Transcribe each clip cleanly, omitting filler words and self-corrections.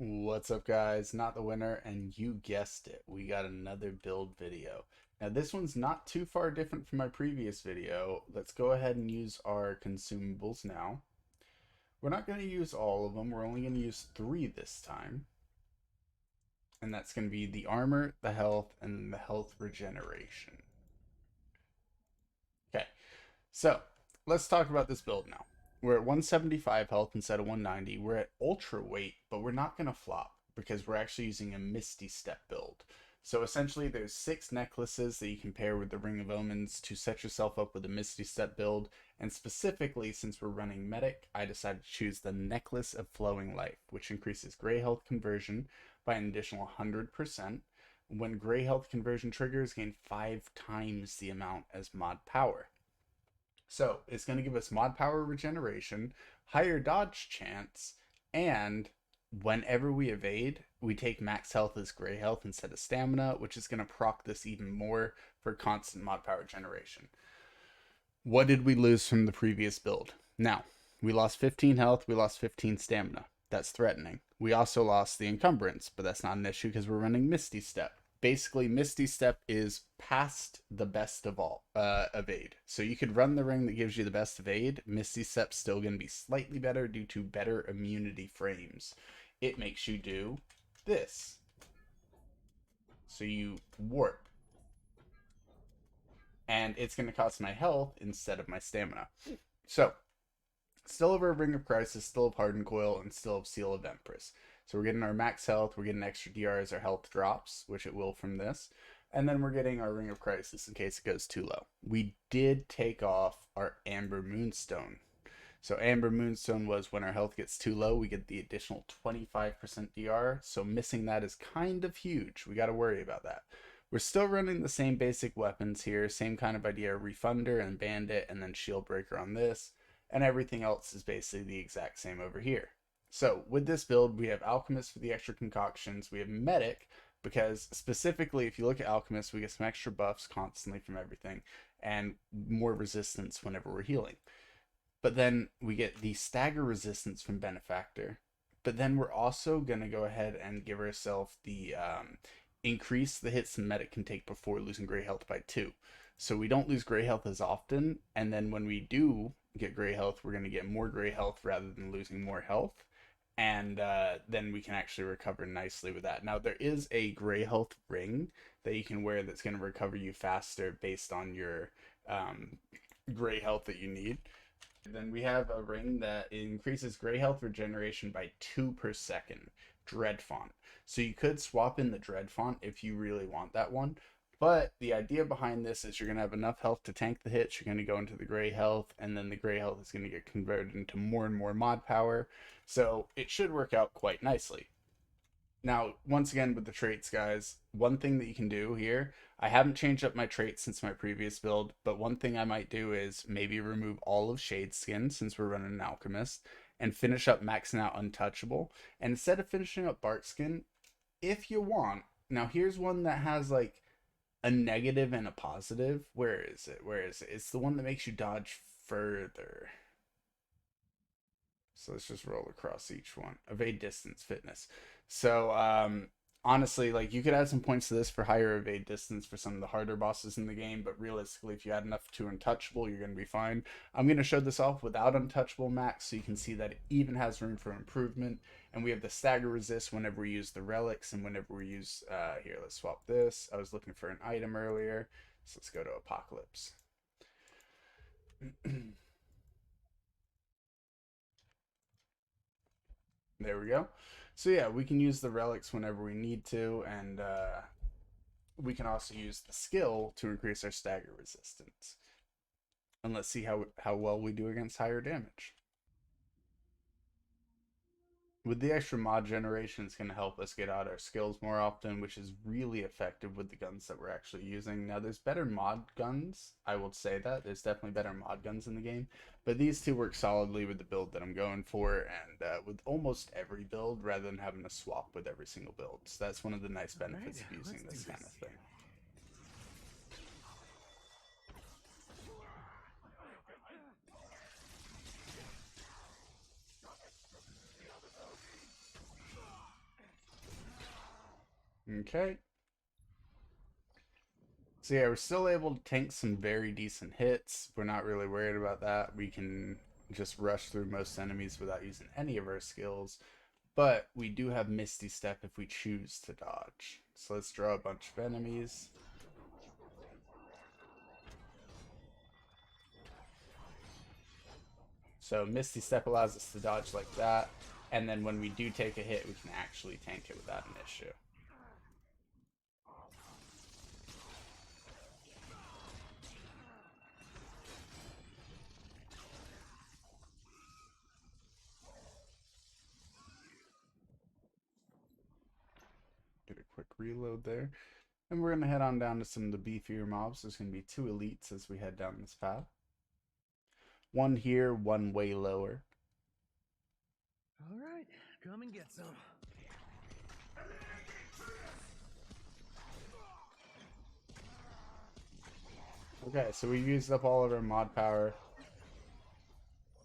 What's up, guys? NottheWinner, and you guessed it, we got another build video. Now this one's not too far different from my previous video. Let's go ahead and use our consumables now. We're not going to use all of them, we're only going to use 3 this time. And that's going to be the armor, the health, and the health regeneration. Okay, so let's talk about this build now. We're at 175 health instead of 190. We're at ultra weight, but we're not going to flop because we're actually using a Misty step build. So essentially there's 6 necklaces that you can pair with the Ring of Omens to set yourself up with a Misty step build. And specifically, since we're running medic, I decided to choose the Necklace of Flowing Life, which increases gray health conversion by an additional 100%. When gray health conversion triggers, gain 5 times the amount as mod power. So it's going to give us mod power regeneration, higher dodge chance, and whenever we evade, we take max health as gray health instead of stamina, which is going to proc this even more for constant mod power generation. What did we lose from the previous build? Now, we lost 15 health, we lost 15 stamina. That's threatening. We also lost the encumbrance, but that's not an issue because we're running Misty Step. Basically, Misty Step is past the best of all evade. So you could run the ring that gives you the best evade. Misty Step's still going to be slightly better due to better immunity frames. It makes you do this. So you warp. And it's going to cost my health instead of my stamina. So, still have our Ring of Crisis, still have Hardened Coil, and still have Seal of Empress. So we're getting our max health, we're getting extra DR as our health drops, which it will from this. And then we're getting our Ring of Crisis in case it goes too low. We did take off our Amber Moonstone. So Amber Moonstone was when our health gets too low, we get the additional 25% DR. So missing that is kind of huge. We got to worry about that. We're still running the same basic weapons here, same kind of idea, Refunder and Bandit, and then Shield Breaker on this. And everything else is basically the exact same over here. So with this build, we have Alchemist for the extra concoctions. We have Medic because specifically, if you look at Alchemist, we get some extra buffs constantly from everything and more resistance whenever we're healing. But then we get the stagger resistance from Benefactor. But then we're also going to go ahead and give ourselves the increase the hits the Medic can take before losing gray health by 2. So we don't lose gray health as often. And then when we do get gray health, we're going to get more gray health rather than losing more health. And then we can actually recover nicely with that. Now, there is a gray health ring that you can wear that's going to recover you faster based on your gray health that you need. Then we have a ring that increases gray health regeneration by 2 per second. Dread font. So you could swap in the Dread font if you really want that one. But the idea behind this is you're going to have enough health to tank the hits. You're going to go into the gray health, and then the gray health is going to get converted into more and more mod power. So it should work out quite nicely. Now, once again, with the traits, guys, one thing that you can do here, I haven't changed up my traits since my previous build, but one thing I might do is maybe remove all of Shade Skin since we're running an Alchemist, and finish up maxing out Untouchable. And instead of finishing up Bark Skin, if you want, now here's one that has like a negative and a positive. Where is it? Where is it? It's the one that makes you dodge further. So let's just roll across each one. Evade distance fitness. So honestly, like you could add some points to this for higher evade distance for some of the harder bosses in the game, but realistically, if you add enough to Untouchable, you're going to be fine. I'm going to show this off without Untouchable max so you can see that it even has room for improvement. And we have the stagger resist whenever we use the relics and whenever we use, here, let's swap this. I was looking for an item earlier, so let's go to Apocalypse. There we go. So yeah, we can use the relics whenever we need to, and we can also use the skill to increase our stagger resistance. And let's see how well we do against higher damage. With the extra mod generation, it's going to help us get out our skills more often, which is really effective with the guns that we're actually using. Now, there's better mod guns. I will say that. There's definitely better mod guns in the game. But these two work solidly with the build that I'm going for, and with almost every build, rather than having to swap with every single build. So that's one of the nice benefits of using this kind of thing. Okay. So yeah, we're still able to tank some very decent hits. We're not really worried about that. We can just rush through most enemies without using any of our skills. But we do have Misty Step if we choose to dodge. So let's draw a bunch of enemies. So Misty Step allows us to dodge like that. And then when we do take a hit, we can actually tank it without an issue. Get a quick reload there. And we're going to head on down to some of the beefier mobs. There's going to be 2 elites as we head down this path. One here, one way lower. All right, come and get some. Okay, so we've used up all of our mod power.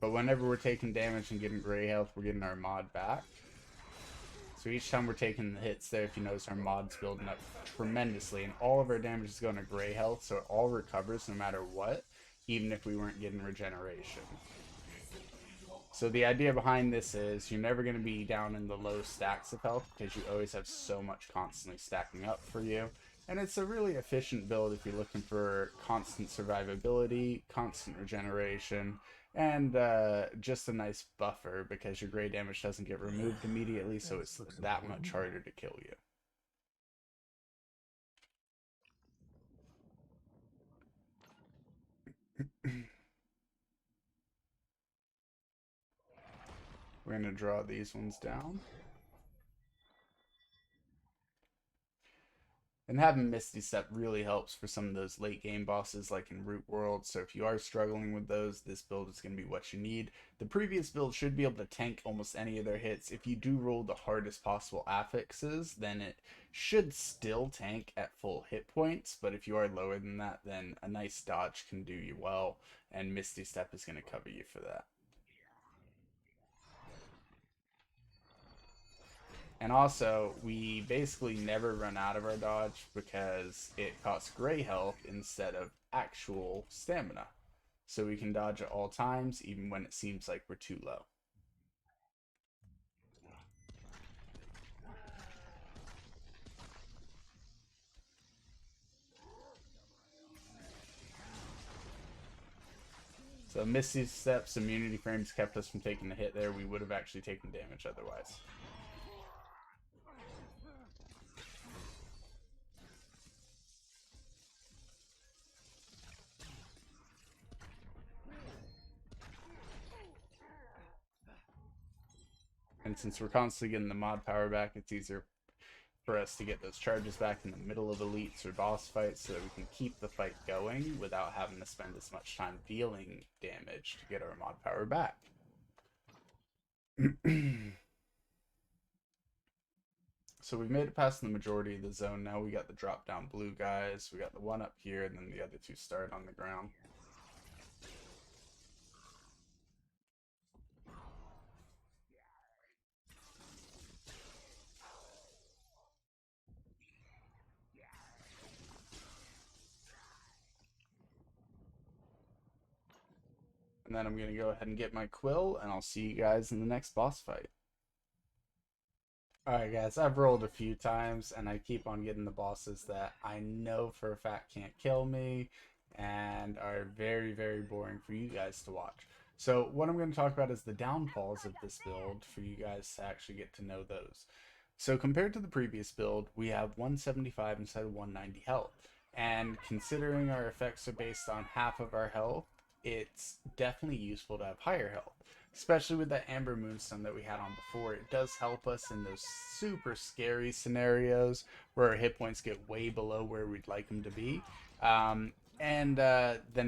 But whenever we're taking damage and getting gray health, we're getting our mod back. So each time we're taking the hits there, if you notice, our mod's building up tremendously. And all of our damage is going to gray health, so it all recovers no matter what, even if we weren't getting regeneration. So the idea behind this is you're never going to be down in the low stacks of health because you always have so much constantly stacking up for you. And it's a really efficient build if you're looking for constant survivability, constant regeneration, and just a nice buffer because your gray damage doesn't get removed immediately, so it's that much harder to kill you. We're going to draw these ones down. And having Misty Step really helps for some of those late game bosses like in Root World. So if you are struggling with those, this build is going to be what you need. The previous build should be able to tank almost any of their hits. If you do roll the hardest possible affixes, then it should still tank at full hit points. But if you are lower than that, then a nice dodge can do you well. And Misty Step is going to cover you for that. And also, we basically never run out of our dodge because it costs gray health instead of actual stamina. So we can dodge at all times, even when it seems like we're too low. So Misty Step's immunity frames kept us from taking the hit there. We would have actually taken damage otherwise. And since we're constantly getting the mod power back, it's easier for us to get those charges back in the middle of elites or boss fights so that we can keep the fight going without having to spend as much time dealing damage to get our mod power back. So we've made it past the majority of the zone. Now we got the drop down blue guys. We got the one up here, and then the other 2 start on the ground. And then I'm going to go ahead and get my quill, and I'll see you guys in the next boss fight. Alright guys, I've rolled a few times, and I keep on getting the bosses that I know for a fact can't kill me, and are very, very boring for you guys to watch. So what I'm going to talk about is the downfalls of this build for you guys to actually get to know those. So compared to the previous build, we have 175 instead of 190 health. And considering our effects are based on half of our health, it's definitely useful to have higher health. Especially with that Amber Moonstone that we had on before. It does help us in those super scary scenarios where our hit points get way below where we'd like them to be. Then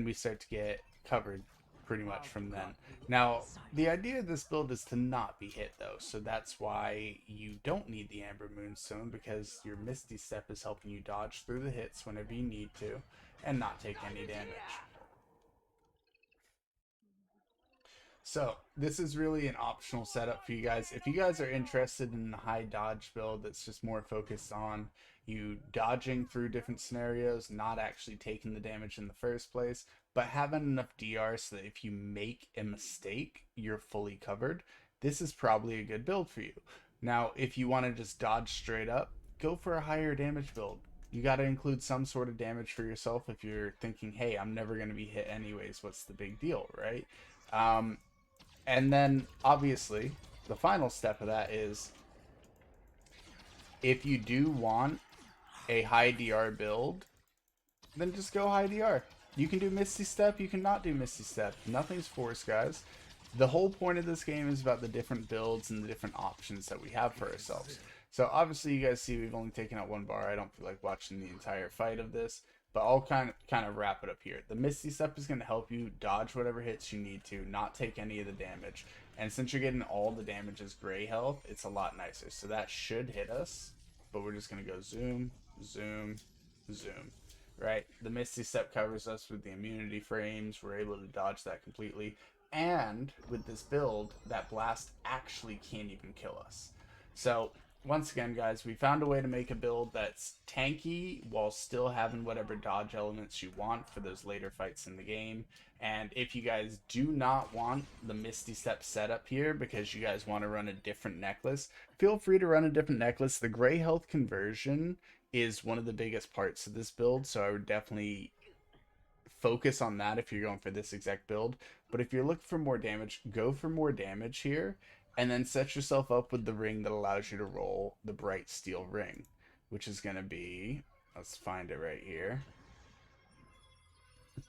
we start to get covered pretty much from then. Now, the idea of this build is to not be hit though, so that's why you don't need the Amber Moonstone, because your Misty Step is helping you dodge through the hits whenever you need to and not take any damage. So this is really an optional setup for you guys. If you guys are interested in a high dodge build that's just more focused on you dodging through different scenarios, not actually taking the damage in the first place, but having enough DR so that if you make a mistake, you're fully covered, this is probably a good build for you. Now, if you want to just dodge straight up, go for a higher damage build. You got to include some sort of damage for yourself if you're thinking, hey, I'm never going to be hit anyways. What's the big deal, right? And then, obviously, the final step of that is if you do want a high DR build, then just go high DR. You can do Misty Step, you can not do Misty Step. Nothing's forced, guys. The whole point of this game is about the different builds and the different options that we have for ourselves. So obviously you guys see we've only taken out one bar. I don't feel like watching the entire fight of this, but I'll kind of wrap it up here. The Misty Step is going to help you dodge whatever hits you need to, not take any of the damage. And since you're getting all the damage as gray health, it's a lot nicer. So that should hit us, but we're just going to go zoom, zoom, zoom. Right? The Misty Step covers us with the immunity frames. We're able to dodge that completely. And with this build, that blast actually can't even kill us. So once again, guys, we found a way to make a build that's tanky while still having whatever dodge elements you want for those later fights in the game. And if you guys do not want the Misty Step setup here because you guys want to run a different necklace, feel free to run a different necklace. The gray health conversion is one of the biggest parts of this build, so I would definitely focus on that if you're going for this exact build. But if you're looking for more damage, go for more damage here, and then set yourself up with the ring that allows you to roll the bright steel ring, which is going to be, let's find it right here,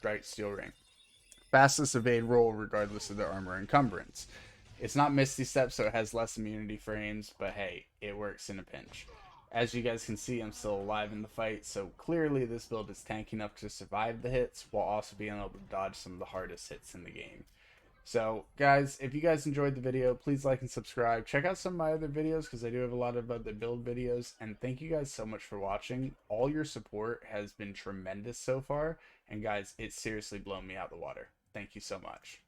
bright steel ring. Fastest evade roll regardless of their armor encumbrance. It's not Misty Step, so it has less immunity frames, but hey, it works in a pinch. As you guys can see, I'm still alive in the fight, so clearly this build is tanky enough to survive the hits while also being able to dodge some of the hardest hits in the game. So, guys, if you guys enjoyed the video, please like and subscribe. Check out some of my other videos because I do have a lot of other build videos, and thank you guys so much for watching. All your support has been tremendous so far, and guys, it's seriously blown me out of the water. Thank you so much.